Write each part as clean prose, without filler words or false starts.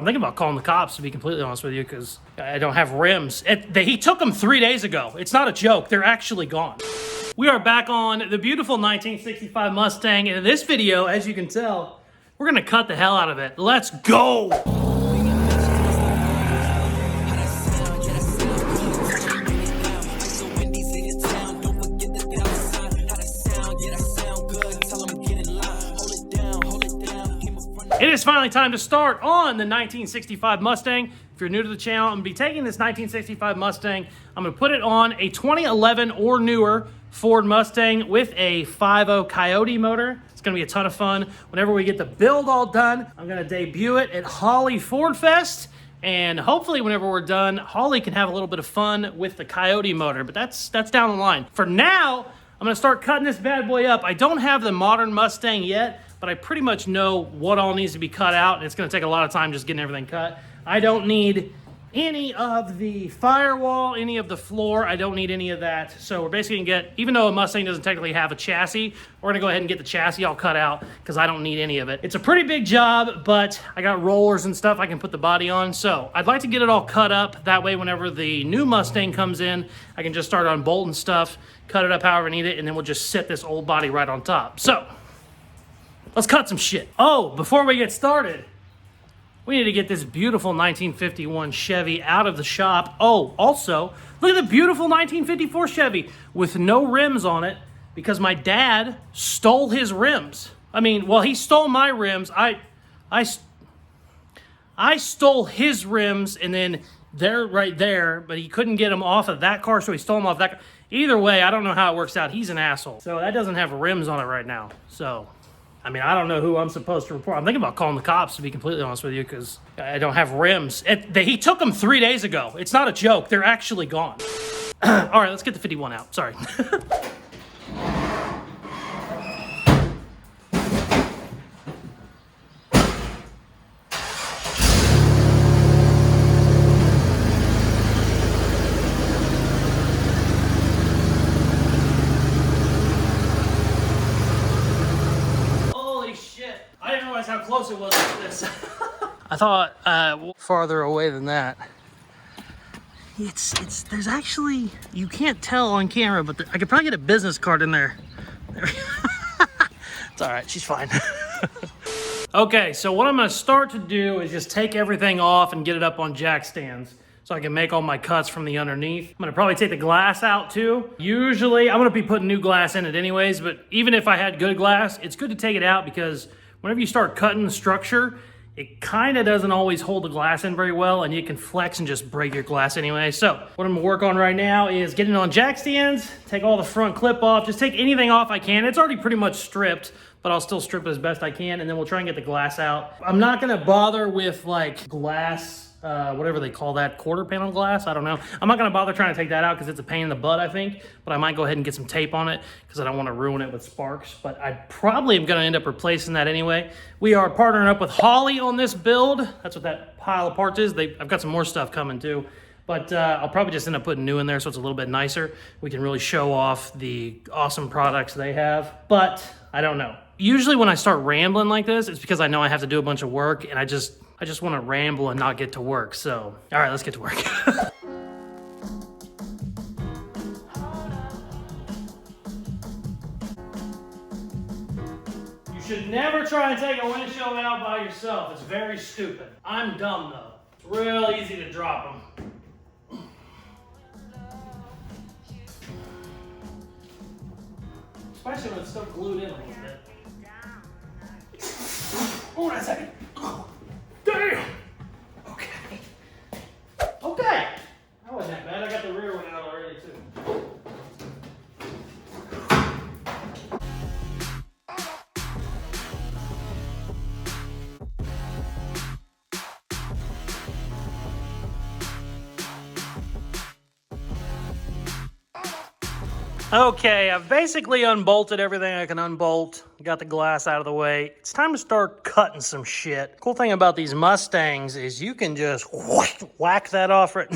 thinking about calling the cops, to be completely honest with you, because I don't have rims. He took them 3 days ago. It's not a joke. They're actually gone. We are back on the beautiful 1965 Mustang, and in this video, as you can tell, we're gonna cut the hell out of it. Let's go! It is finally time to start on the 1965 Mustang. If you're new to the channel, I'm gonna be taking this 1965 Mustang. I'm gonna put it on a 2011 or newer Ford Mustang with a 5.0 Coyote motor. It's gonna be a ton of fun. Whenever we get the build all done, I'm gonna debut it at Holly Ford Fest. And hopefully whenever we're done, Holly can have a little bit of fun with the Coyote motor, but that's down the line. For now, I'm gonna start cutting this bad boy up. I don't have the modern Mustang yet, but I pretty much know what all needs to be cut out, and it's gonna take a lot of time just getting everything cut. I don't need any of the firewall, any of the floor. I don't need any of that. So we're basically gonna get, even though a Mustang doesn't technically have a chassis, we're gonna go ahead and get the chassis all cut out because I don't need any of it. It's a pretty big job, but I got rollers and stuff I can put the body on. So I'd like to get it all cut up. That way, whenever the new Mustang comes in, I can just start unbolting stuff, cut it up however I need it, and then we'll just set this old body right on top. So let's cut some shit. Oh, before we get started, we need to get this beautiful 1951 Chevy out of the shop. Oh, also, look at the beautiful 1954 Chevy with no rims on it because my dad stole his rims. I mean, well, he stole my rims. I stole his rims, and then they're right there, but he couldn't get them off of that car, so he stole them off that car. Either way, I don't know how it works out. He's an asshole. So that doesn't have rims on it right now. So I mean, I don't know who I'm supposed to report. I'm thinking about calling the cops, to be completely honest with you, because I don't have rims. He took them 3 days ago. It's not a joke. They're actually gone. All right, let's get the 51 out. Sorry. How close it was to this. I thought farther away than that. There's actually, you can't tell on camera, but I could probably get a business card in there. It's all right, she's fine. Okay, so what I'm gonna start to do is just take everything off and get it up on jack stands so I can make all my cuts from the underneath. I'm gonna probably take the glass out too. Usually, I'm gonna be putting new glass in it anyways, but even if I had good glass, it's good to take it out because whenever you start cutting the structure, it kind of doesn't always hold the glass in very well, and you can flex and just break your glass anyway. So what I'm gonna work on right now is getting it on jack stands, take all the front clip off, just take anything off I can. It's already pretty much stripped, but I'll still strip it as best I can, and then we'll try and get the glass out. I'm not gonna bother with like glass, whatever they call that, quarter panel glass, I don't know. I'm not gonna bother trying to take that out because it's a pain in the butt, I think, but I might go ahead and get some tape on it because I don't want to ruin it with sparks, but I probably am gonna end up replacing that anyway. We are partnering up with Holly on this build. That's what that pile of parts is. I've got some more stuff coming too, but I'll probably just end up putting new in there so it's a little bit nicer. We can really show off the awesome products they have, but I don't know. Usually when I start rambling like this, it's because I know I have to do a bunch of work, and I just want to ramble and not get to work. So, all right, let's get to work. You should never try and take a windshield out by yourself. It's very stupid. I'm dumb though. It's real easy to drop them. Especially when it's still glued in a little bit. Hold on a second. Damn! Okay. Okay! That wasn't that bad. I got the rear one out already, too. Okay, I've basically unbolted everything I can unbolt. Got the glass out of the way. It's time to start cutting some shit. Cool thing about these Mustangs is you can just whack that off right.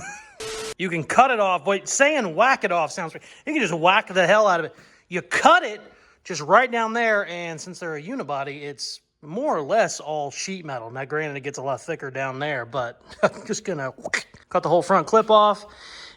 You can cut it off. Wait, saying whack it off sounds. You can just whack the hell out of it. You cut it just right down there, and since they're a unibody, it's more or less all sheet metal. Now, granted, it gets a lot thicker down there, but I'm just gonna cut the whole front clip off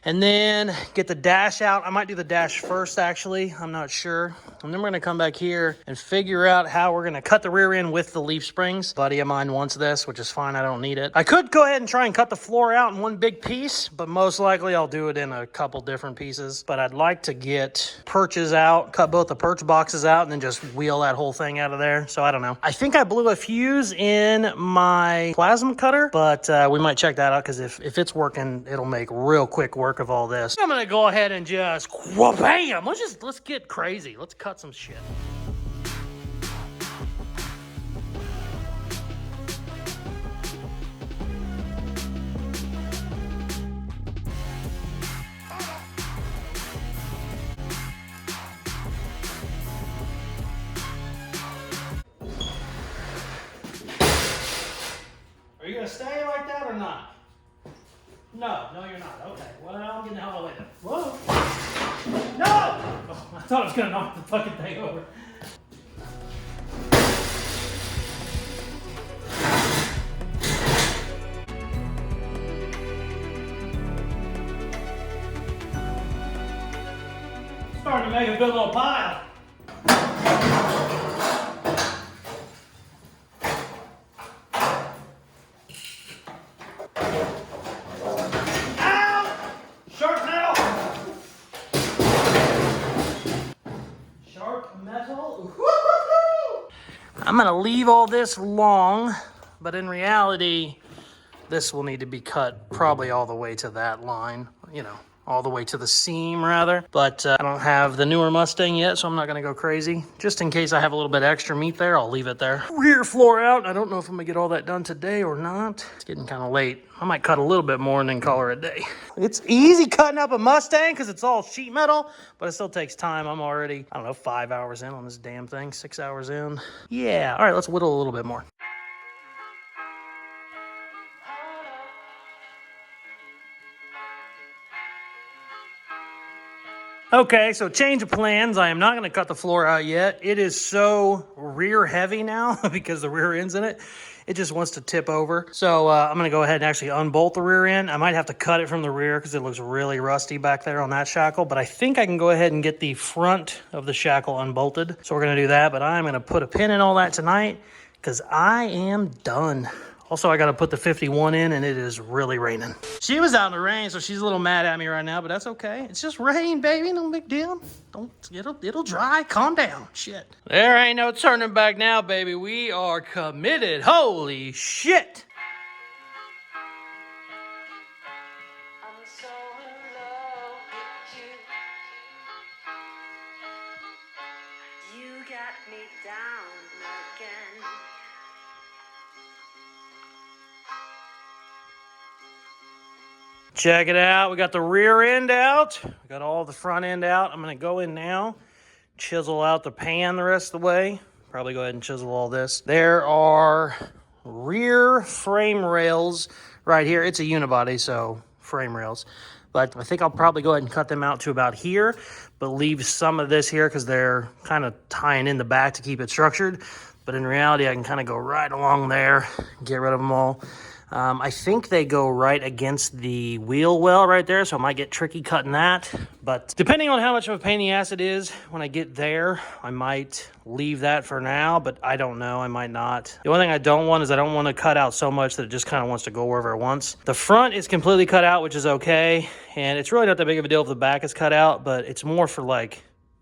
and then get the dash out. I might do the dash first, actually. I'm not sure. And then we're gonna come back here and figure out how we're gonna cut the rear end with the leaf springs. A buddy of mine wants this, which is fine. I don't need it. I could go ahead and try and cut the floor out in one big piece, but most likely I'll do it in a couple different pieces. But I'd like to get perches out, cut both the perch boxes out, and then just wheel that whole thing out of there. So I don't know. I think I blew a fuse in my plasma cutter, but we might check that out because if it's working, it'll make real quick work of all this. I'm gonna go ahead and just bam. Let's get crazy. Let's cut some shit. Are you gonna stay like that or not? No, you're not. Okay. Well, I'm getting the hell away then. Whoa. No! Oh, I thought I was gonna knock the fucking thing over. Starting to make a good little pile. I'm gonna leave all this long, but in reality, this will need to be cut probably all the way to that line, all the way to the seam rather. But I don't have the newer Mustang yet, so I'm not gonna go crazy. Just in case I have a little bit extra meat there, I'll leave it there. Rear floor out. I don't know if I'm gonna get all that done today or not. It's getting kind of late. I might cut a little bit more and then call her a day. It's easy cutting up a Mustang because it's all sheet metal, but it still takes time. I'm already, 5 hours in on this damn thing, 6 hours in. Yeah, all right, let's whittle a little bit more. Okay, so change of plans. I am not going to cut the floor out yet. It is so rear heavy now because the rear end's in it. It just wants to tip over. So I'm going to go ahead and actually unbolt the rear end. I might have to cut it from the rear because it looks really rusty back there on that shackle. But I think I can go ahead and get the front of the shackle unbolted. So we're going to do that. But I'm going to put a pin in all that tonight because I am done. Also, I got to put the 51 in, and it is really raining. She was out in the rain, so she's a little mad at me right now, but that's okay. It's just rain, baby. No big deal. It'll dry. Calm down. Shit. There ain't no turning back now, baby. We are committed. Holy shit. I'm so in love with you. You got me down again. Check it out. We got the rear end out. We got all the front end out. I'm going to go in now, chisel out the pan the rest of the way. Probably go ahead and chisel all this. There are rear frame rails right here. It's a unibody, so frame rails. But I think I'll probably go ahead and cut them out to about here, but leave some of this here because they're kind of tying in the back to keep it structured. But in reality, I can kind of go right along there, get rid of them all. I think they go right against the wheel well right there, so I might get tricky cutting that. But depending on how much of a pain in the ass it is when I get there, I might leave that for now, but I don't know. I might not. The only thing I don't want is I don't want to cut out so much that it just kind of wants to go wherever it wants. The front is completely cut out, which is okay, and it's really not that big of a deal if the back is cut out, but it's more for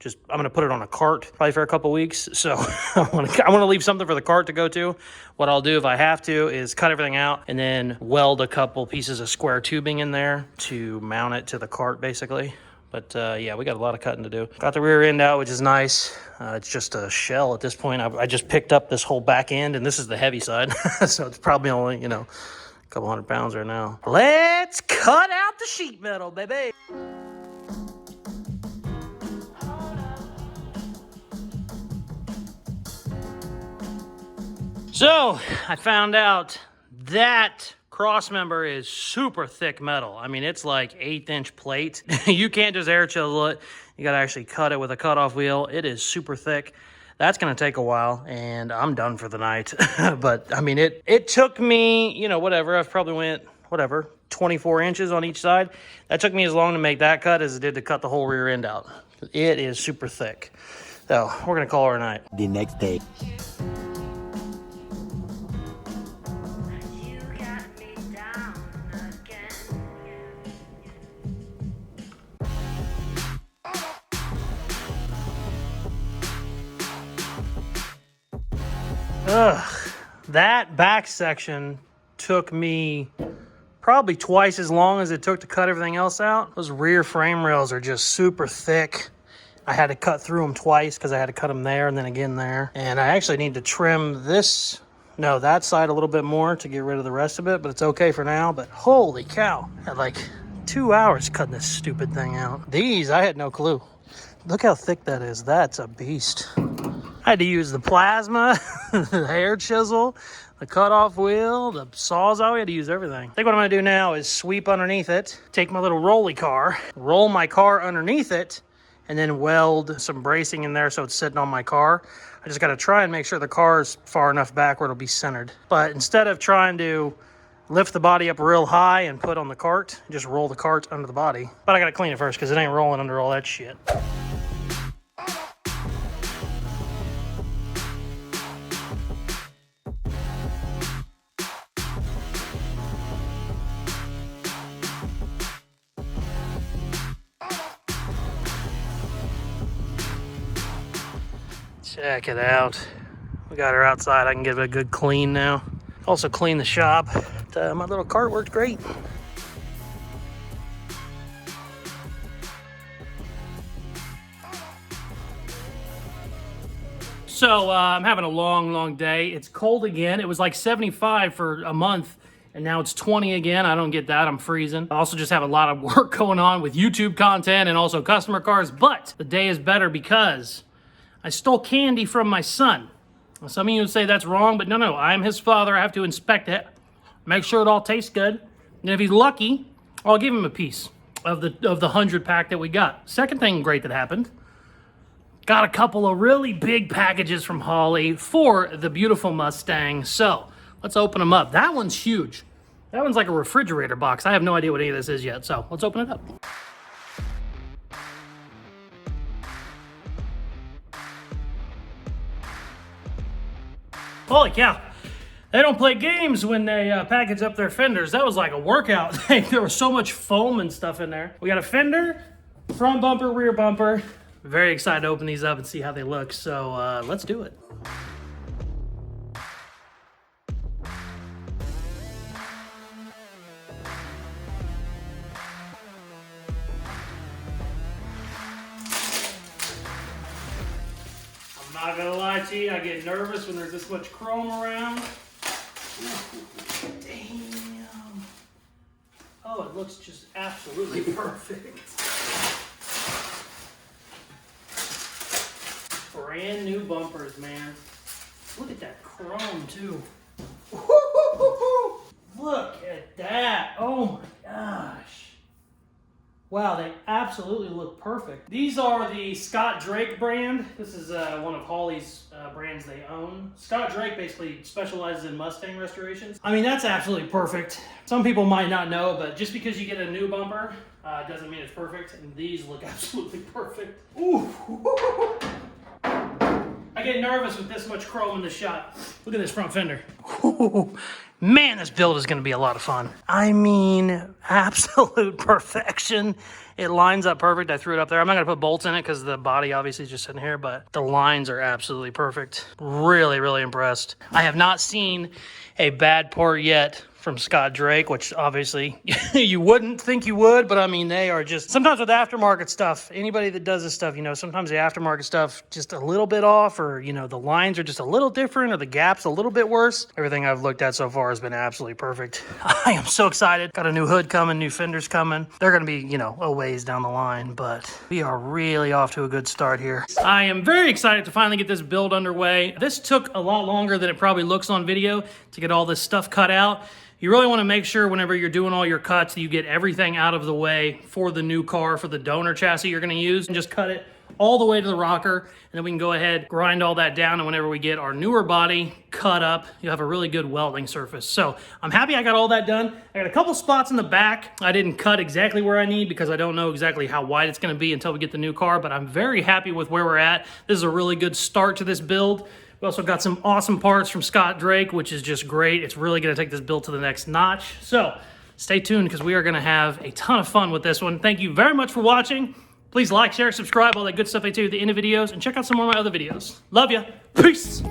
I'm going to put it on a cart probably for a couple weeks. So I want to leave something for the cart to go to. What I'll do if I have to is cut everything out and then weld a couple pieces of square tubing in there to mount it to the cart basically. But yeah, we got a lot of cutting to do. Got the rear end out, which is nice. It's just a shell at this point. I just picked up this whole back end and this is the heavy side. So it's probably only, a couple 100 pounds right now. Let's cut out the sheet metal, baby. So I found out that cross member is super thick metal. I mean, it's like 1/8 plate. You can't just air chisel it. You got to actually cut it with a cutoff wheel. It is super thick. That's gonna take a while, and I'm done for the night. But I mean, it took me, you know, whatever. I've probably went, whatever, 24 inches on each side. That took me as long to make that cut as it did to cut the whole rear end out. It is super thick. So we're gonna call her a night. The next day. Ugh, that back section took me probably twice as long as it took to cut everything else out. Those rear frame rails are just super thick. I had to cut through them twice because I had to cut them there and then again there. And I actually need to trim that side a little bit more to get rid of the rest of it, but it's okay for now. But holy cow, I had like 2 hours cutting this stupid thing out. These, I had no clue. Look how thick that is. That's a beast. I had to use the plasma, the hair chisel, the cutoff wheel, the sawzall. We had to use everything. I think what I'm gonna do now is sweep underneath it, take my little rolly car, roll my car underneath it, and then weld some bracing in there so it's sitting on my car. I just gotta try and make sure the car is far enough back where it'll be centered. But instead of trying to lift the body up real high and put on the cart, just roll the cart under the body. But I gotta clean it first because it ain't rolling under all that shit. Check it out. We got her outside. I can give it a good clean now. Also clean the shop. My little cart worked great. So I'm having a long day. It's cold again. It was like 75 for a month, and now it's 20 again. I don't get that. I'm freezing. I also just have a lot of work going on with YouTube content and also customer cars, but the day is better because I stole candy from my son. Some of you would say that's wrong, but no, I'm his father. I have to inspect it, make sure it all tastes good. And if he's lucky, I'll give him a piece of the 100 pack that we got. Second thing great that happened, got a couple of really big packages from Holly for the beautiful Mustang. So let's open them up. That one's huge. That one's like a refrigerator box. I have no idea what any of this is yet, so let's open it up. Holy cow. They don't play games when they package up their fenders. That was like a workout thing. There was so much foam and stuff in there. We got a fender, front bumper, rear bumper. Very excited to open these up and see how they look. So let's do it. I'm not gonna lie to you, I get nervous when there's this much chrome around. Ooh, damn. Oh, it looks just absolutely perfect. Brand new bumpers, man. Look at that chrome too. Look at that. Oh my gosh. Wow, they absolutely look perfect. These are the Scott Drake brand. This is one of Holly's brands they own. Scott Drake basically specializes in Mustang restorations. I mean, that's absolutely perfect. Some people might not know, but just because you get a new bumper doesn't mean it's perfect. And these look absolutely perfect. Ooh. I get nervous with this much chrome in the shop. Look at this front fender. Ooh. Man, this build is going to be a lot of fun. I mean, absolute perfection. It lines up perfect. I threw it up there. I'm not going to put bolts in it because the body obviously is just sitting here, but the lines are absolutely perfect. Really, really impressed. I have not seen a bad part yet from Scott Drake, which obviously you wouldn't think you would, but I mean, they are just, sometimes with aftermarket stuff, anybody that does this stuff, you know, sometimes the aftermarket stuff just a little bit off, or, you know, the lines are just a little different, or the gap's a little bit worse. Everything I've looked at so far has been absolutely perfect. I am so excited. Got a new hood coming, new fenders coming. They're going to be, you know, a ways down the line, but we are really off to a good start here. I am very excited to finally get this build underway. This took a lot longer than it probably looks on video to get all this stuff cut out. You really want to make sure whenever you're doing all your cuts that you get everything out of the way for the new car, for the donor chassis you're going to use, and just cut it all the way to the rocker, and then we can go ahead, grind all that down, and whenever we get our newer body cut up, you'll have a really good welding surface. So I'm happy I got all that done. I got a couple spots in the back I didn't cut exactly where I need because I don't know exactly how wide it's gonna be until we get the new car, but I'm very happy with where we're at. This is a really good start to this build. We also got some awesome parts from Scott Drake, which is just great. It's really gonna take this build to the next notch. So stay tuned because we are gonna have a ton of fun with this one. Thank you very much for watching. Please like, share, subscribe, all that good stuff I do at the end of videos, and check out some more of my other videos. Love ya. Peace.